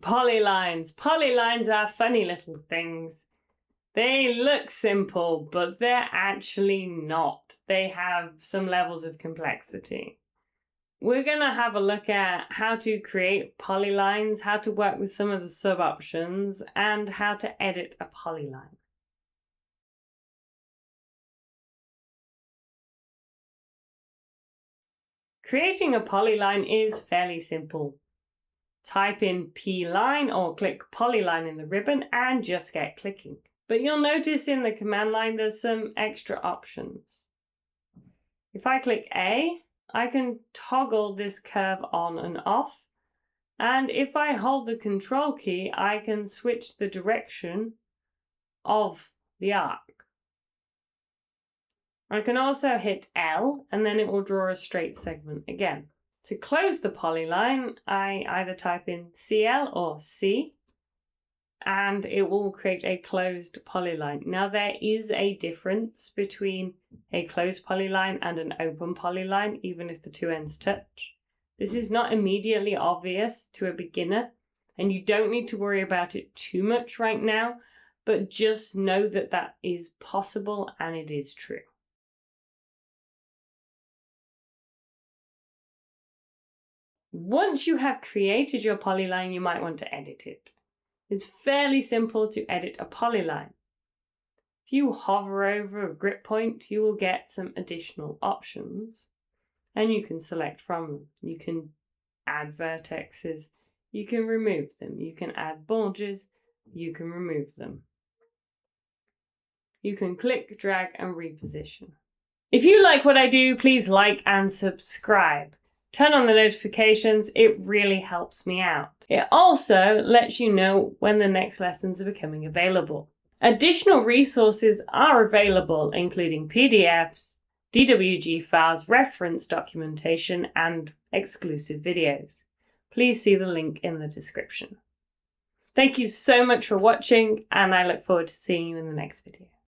Polylines. Polylines are funny little things. They look simple, but they're actually not. They have some levels of complexity. We're going to have a look at how to create polylines, how to work with some of the sub-options, and how to edit a polyline. Creating a polyline is fairly simple. Type in P-line or click Polyline in the ribbon and just get clicking. But you'll notice in the command line there's some extra options. If I click A, I can toggle this curve on and off. And if I hold the Control key, I can switch the direction of the arc. I can also hit L and then it will draw a straight segment again. To close the polyline, I either type in CL or C and it will create a closed polyline. Now there is a difference between a closed polyline and an open polyline, even if the two ends touch. This is not immediately obvious to a beginner and you don't need to worry about it too much right now, but just know that that is possible and it is true. Once you have created your polyline, you might want to edit it. It's fairly simple to edit a polyline. If you hover over a grip point, you will get some additional options and you can select from them. You can add vertexes, you can remove them, you can add borders, you can remove them. You can click, drag and reposition. If you like what I do, please like and subscribe. Turn on the notifications, it really helps me out. It also lets you know when the next lessons are becoming available. Additional resources are available, including PDFs, DWG files, reference documentation, and exclusive videos. Please see the link in the description. Thank you so much for watching, and I look forward to seeing you in the next video.